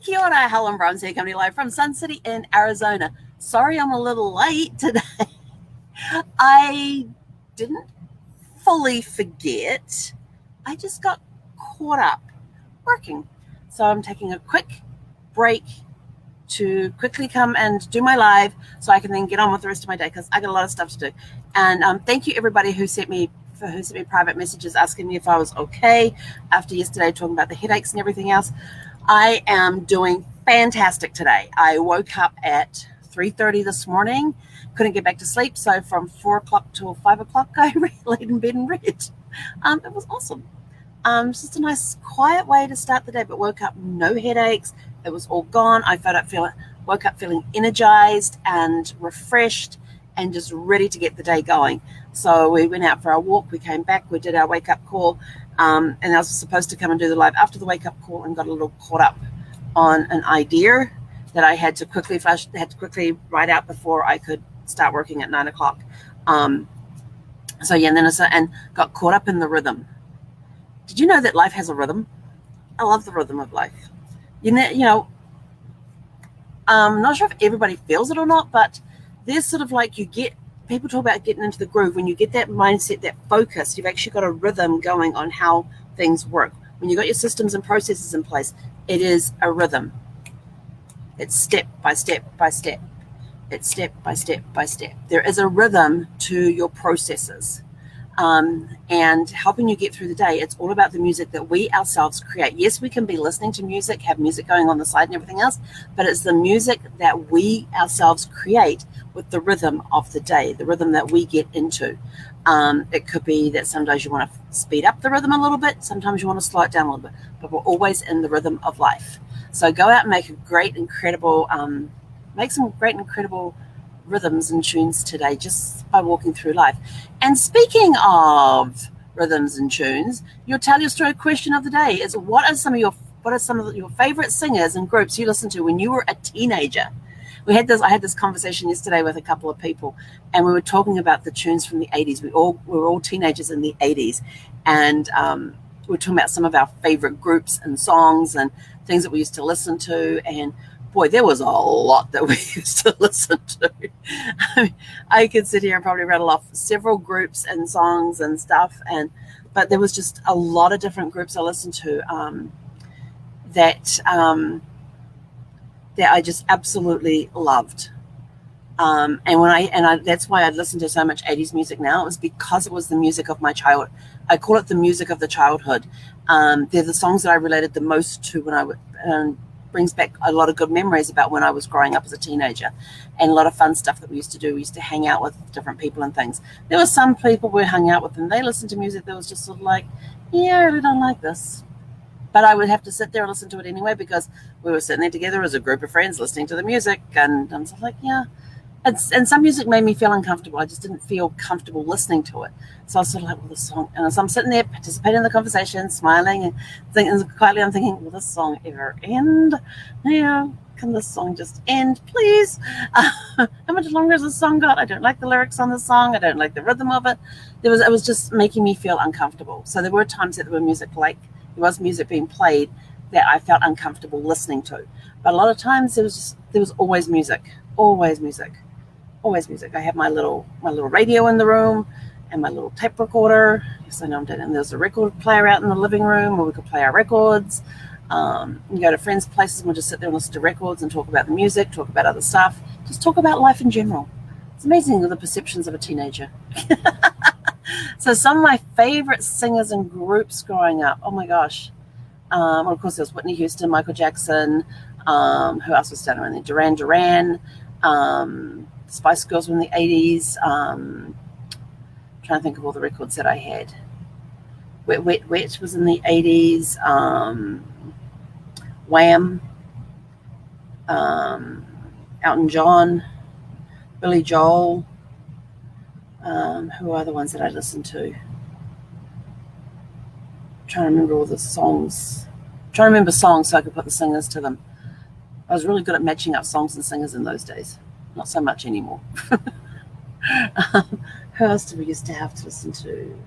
Kia ora, Helen Brahms here, coming live from Sun City in Arizona. Sorry I'm a little late today. I didn't fully forget. I just got caught up working. So I'm taking a quick break to quickly come and do my live so I can then get on with the rest of my day because I got a lot of stuff to do. And thank you everybody who sent me private messages asking me if I was okay after yesterday talking about the headaches and everything else. I am doing fantastic today. I woke up at 3:30 this morning, couldn't get back to sleep, so from 4 o'clock till 5 o'clock I laid in bed and read. It was awesome. It's just a nice quiet way to start the day, but woke up no headaches. It was all gone. I woke up feeling energized and refreshed and just ready to get the day going. So we went out for our walk, we came back, we did our wake-up call, and I was supposed to come and do the live after the wake-up call and got a little caught up on an idea that I had to quickly write out before I could start working at 9 o'clock. And got caught up in the rhythm. Did you know that life has a rhythm? I love the rhythm of life. I'm not sure if everybody feels it or not, but there's sort of like people talk about getting into the groove. When you get that mindset, that focus, you've actually got a rhythm going on how things work. When you've got your systems and processes in place, it is a rhythm. It's step by step by step. It's step by step by step. There is a rhythm to your processes. And helping you get through the day, it's all about the music that we ourselves create. Yes, we can be listening to music, have music going on the side and everything else, but it's the music that we ourselves create with the rhythm of the day, the rhythm that we get into. It could be that some days you want to speed up the rhythm a little bit, sometimes you want to slow it down a little bit, but we're always in the rhythm of life. So go out and make some great, incredible rhythms and tunes today just by walking through life. And speaking of rhythms and tunes, your tell your story question of the day is what are some of your favorite singers and groups you listened to when you were a teenager? I had this conversation yesterday with a couple of people, and we were talking about the tunes from the 80s. We were all teenagers in the 80s, and we were talking about some of our favorite groups and songs and things that we used to listen to. And boy, there was a lot that we used to listen to. I could sit here and probably rattle off several groups and songs and stuff, but there was just a lot of different groups I listened to that I just absolutely loved. That's why I listen to so much 80s music now. It was because it was the music of my childhood. I call it the music of the childhood. They're the songs that I related the most to when brings back a lot of good memories about when I was growing up as a teenager, and a lot of fun stuff that we used to do. We used to hang out with different people and things. There were some people we hung out with and they listened to music that was just sort of like, yeah, I really don't like this. But I would have to sit there and listen to it anyway because we were sitting there together as a group of friends listening to the music, and I'm sort of like, yeah. And some music made me feel uncomfortable. I just didn't feel comfortable listening to it. So I was sort of like, well, this song. And so I'm sitting there participating in the conversation, smiling and thinking quietly. I'm thinking, will this song ever end? Yeah, can this song just end, please? How much longer has this song got? I don't like the lyrics on the song. I don't like the rhythm of it. It was just making me feel uncomfortable. So there were times that there was music being played that I felt uncomfortable listening to. But a lot of times there was always music. Always music. Always music. I have my little radio in the room and my little tape recorder. Yes, I know I'm dead. And there's a record player out in the living room where we could play our records. You go to friends' places and we'll just sit there and listen to records and talk about the music, talk about other stuff, just talk about life in general. It's amazing the perceptions of a teenager. So some of my favorite singers and groups growing up, oh my gosh. Well, of course, there was Whitney Houston, Michael Jackson. Who else was down around there? Duran Duran. Spice Girls were in the 80s. Trying to think of all the records that I had. Wet, Wet, Wet was in the 80s. Wham. Elton John. Billy Joel. Who are the ones that I listened to? Trying to remember all the songs. Trying to remember songs so I could put the singers to them. I was really good at matching up songs and singers in those days. Not so much anymore. Who else did we used to have to listen to?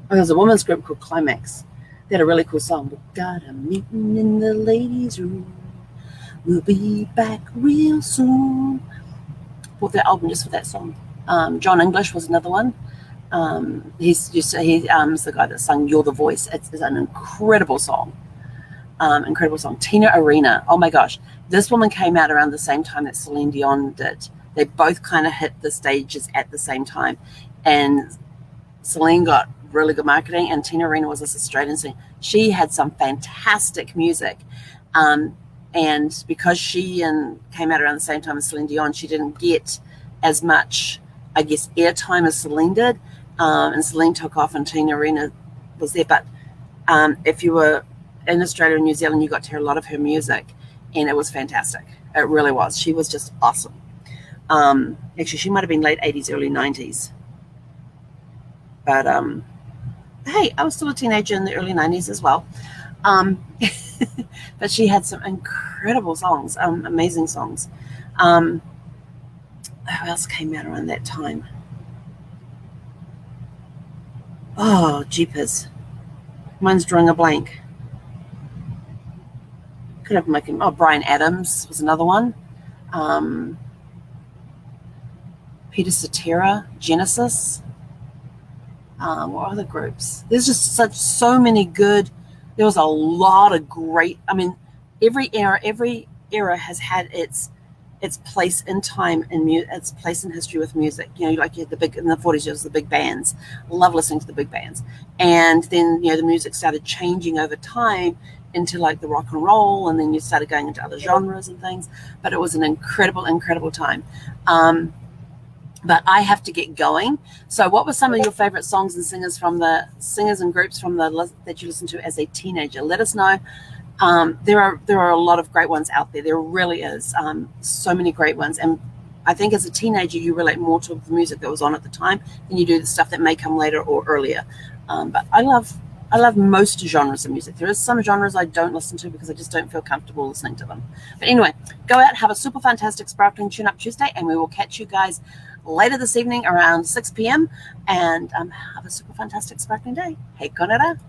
Oh, there was a women's group called Climax. They had a really cool song. We got a meeting in the ladies' room. We'll be back real soon. Bought that album just for that song. John English was another one. He's the guy that sung "You're the Voice." It's an incredible song. Incredible song. Tina Arena. Oh my gosh, this woman came out around the same time that Celine Dion did. They both kind of hit the stages at the same time, and Celine got really good marketing, and Tina Arena was this Australian singer. She had some fantastic music. And because she came out around the same time as Celine Dion, she didn't get as much, I guess, airtime as Celine did. And Celine took off and Tina Arena was there. But if you were in Australia and New Zealand, you got to hear a lot of her music, and it was fantastic. It really was. She was just awesome. Actually, she might have been late 80s, early 90s. But hey, I was still a teenager in the early 90s as well. But she had some incredible songs, amazing songs. Who else came out around that time? Oh, jeepers. Mine's drawing a blank. Could have making. Oh, Bryan Adams was another one. Peter Cetera, Genesis. What other groups? There's just so many good. There was a lot of great. I mean, every era has had its place in time and its place in history with music. You know, like you had in the 40s, there was the big bands. Love listening to the big bands, and then the music started changing over time into like the rock and roll, and then you started going into other genres and things. But it was an incredible time. But I have to get going. So what were some of your favorite songs and singers and groups from the list that you listened to as a teenager? Let us know. There are a lot of great ones out there. There really is. So many great ones. And I think as a teenager, you relate more to the music that was on at the time than you do the stuff that may come later or earlier. But I love most genres of music. There is some genres I don't listen to because I just don't feel comfortable listening to them. But anyway, go out, have a super fantastic Sparkling Tune-Up Tuesday, and we will catch you guys later this evening around 6 p.m. and have a super fantastic sparkling day. Hey, Konara.